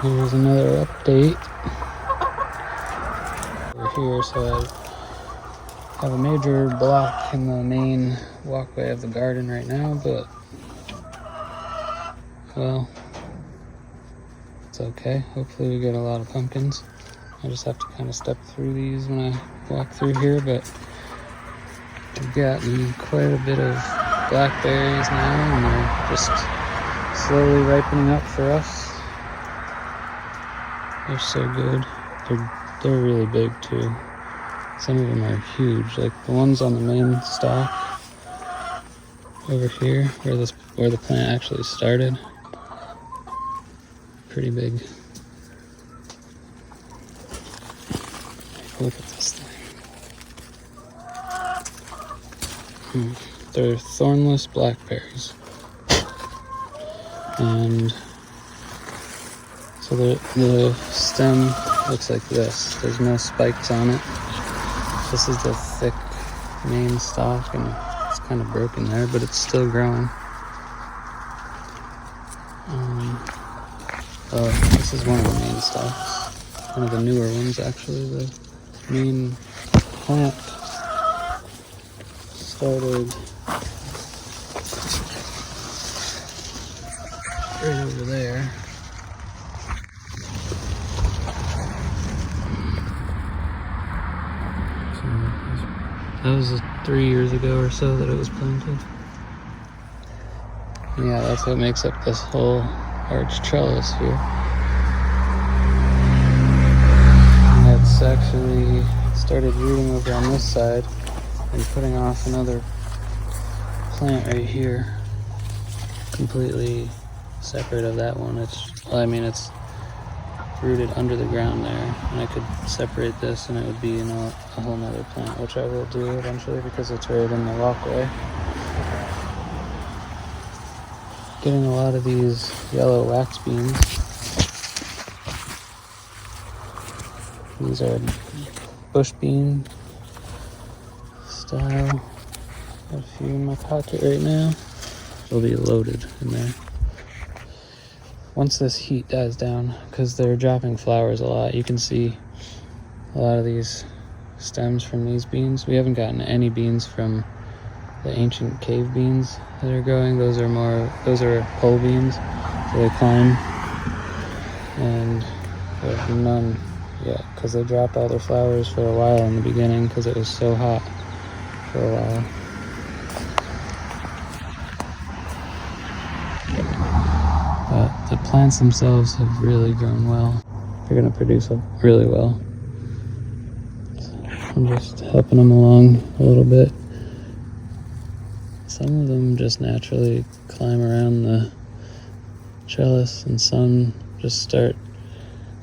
Here's another update. We're here, so I have a major block in the main walkway of the garden right now, but well, it's okay. Hopefully we get a lot of pumpkins. I just have to kind of step through these when I walk through here, but we've gotten quite a bit of blackberries now, and they're just slowly ripening up for us. They're so good. They're really big too. Some of them are huge, like the ones on the main stalk over here, where the plant actually started. Pretty big. Look at this thing. They're thornless blackberries, and so the stem looks like this. There's no spikes on it. This is the thick main stalk, and it's kind of broken there, but it's still growing. This is one of the main stalks. One of the newer ones, actually. The main plant started right over there. That was 3 years ago or so that it was planted. Yeah, that's what makes up this whole arch trellis here. And that's actually started rooting over on this side and putting off another plant right here, completely separate of that one. It's rooted under the ground there, and I could separate this and it would be a whole nother plant, which I will do eventually because it's right in the walkway. Getting a lot of these yellow wax beans. These are bush bean style. Got a few in my pocket right now. They'll be loaded in there. Once this heat dies down, because they're dropping flowers a lot, you can see a lot of these stems from these beans. We haven't gotten any beans from the ancient cave beans that are growing. Those are pole beans, so they climb, and we have none yet because they dropped all their flowers for a while in the beginning because it was so hot for a while. But the plants themselves have really grown well. They're going to produce really well. So I'm just helping them along a little bit. Some of them just naturally climb around the trellis, and some just start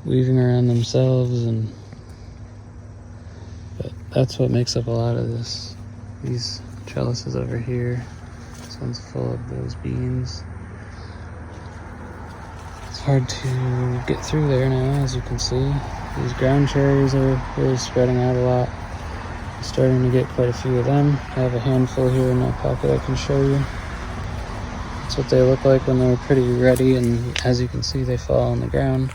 weaving around themselves, but that's what makes up a lot of these trellises over here. This one's full of those beans. It's hard to get through there now, as you can see. These ground cherries are really spreading out a lot. I'm starting to get quite a few of them. I have a handful here in my pocket I can show you. That's what they look like when they're pretty ready, and as you can see, they fall on the ground.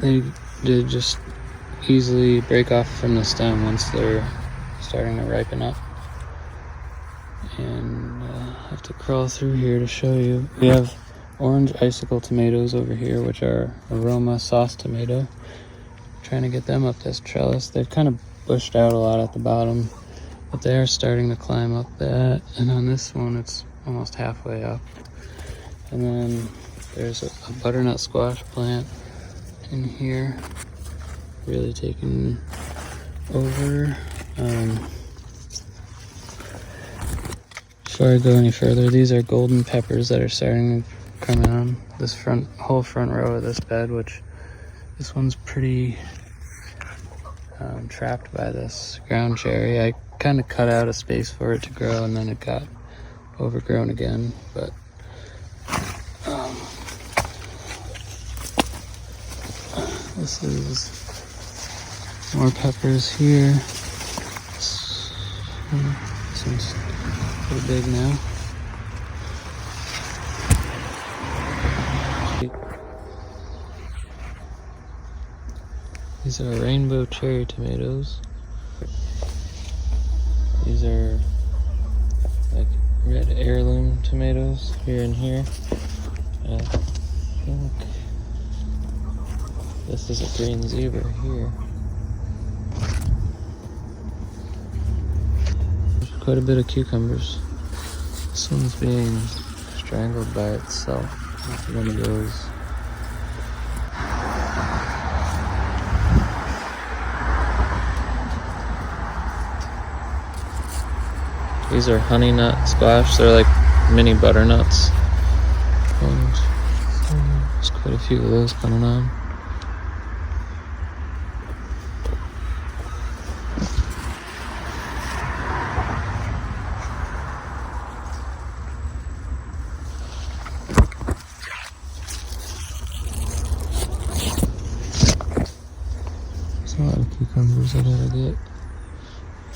They did just easily break off from the stem once they're starting to ripen up. And I have to crawl through here to show you. We have orange icicle tomatoes over here, which are aroma sauce tomato. Trying to get them up this trellis. They've kind of bushed out a lot at the bottom, but they are starting to climb up that. And on this one, it's almost halfway up. And then there's a butternut squash plant in here, really taking over. Before I go any further, these are golden peppers that are starting to come on this whole front row of this bed, which this one's pretty trapped by this ground cherry. I kind of cut out a space for it to grow, and then it got overgrown again, but this is more peppers here. This one's pretty big now. These are rainbow cherry tomatoes. These are like red heirloom tomatoes here and here. And I think this is a green zebra here. There's quite a bit of cucumbers. This one's being strangled by itself. It's one of those. These are honey nut squash. They're like mini butternuts. And there's quite a few of those coming on. There's a lot of cucumbers I gotta get.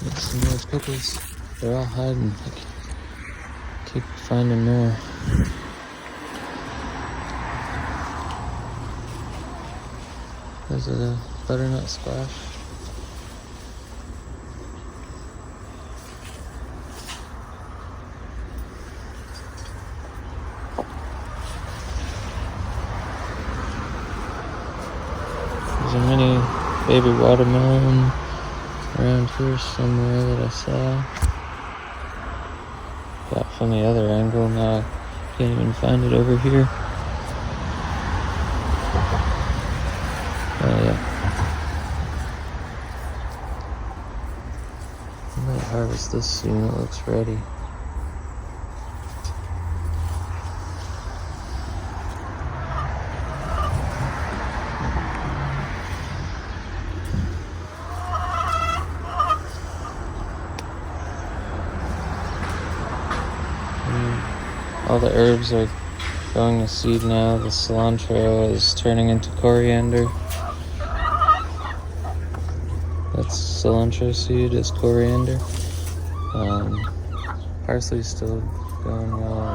Get some more pickles. They're all hiding. I keep finding more. There's a butternut squash. There's a mini baby watermelon around here somewhere that I saw. Got from the other angle, now I can't even find it over here. Oh yeah. I might harvest this soon, it looks ready. All the herbs are going to seed now. The cilantro is turning into coriander. That's cilantro seed, is coriander. Parsley's still going well,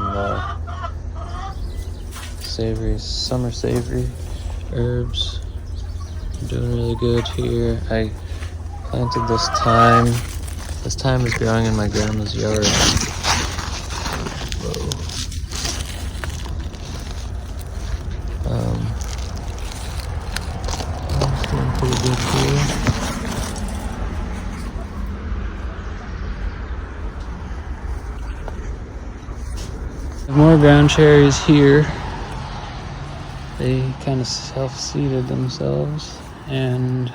and savory, summer savory herbs are doing really good here. I planted this thyme. This thyme is growing in my grandma's yard. It's doing pretty good here. More ground cherries here. They kind of self-seeded themselves, and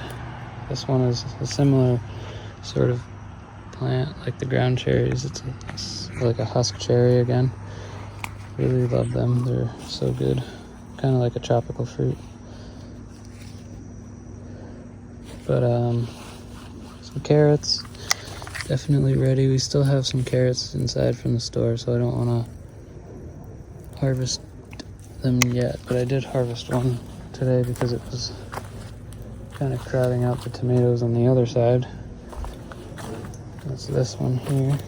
this one is a similar sort of plant like the ground cherries. It's like a husk cherry again. Really love them. They're so good. Kind of like a tropical fruit. But some carrots, definitely ready. We still have some carrots inside from the store, so I don't want to harvest them yet. But I did harvest one today because it was kind of crowding out the tomatoes on the other side. That's this one here.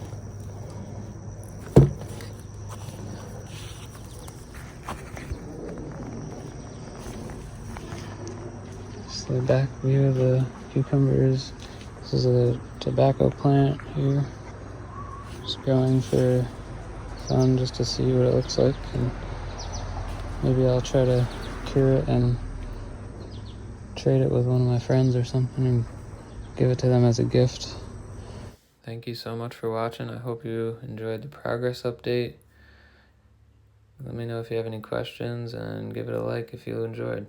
The back view of the cucumbers. This is a tobacco plant here. Just growing for fun, just to see what it looks like, and maybe I'll try to cure it and trade it with one of my friends or something and give it to them as a gift. Thank you so much for watching. I hope you enjoyed the progress update. Let me know if you have any questions, and give it a like if you enjoyed.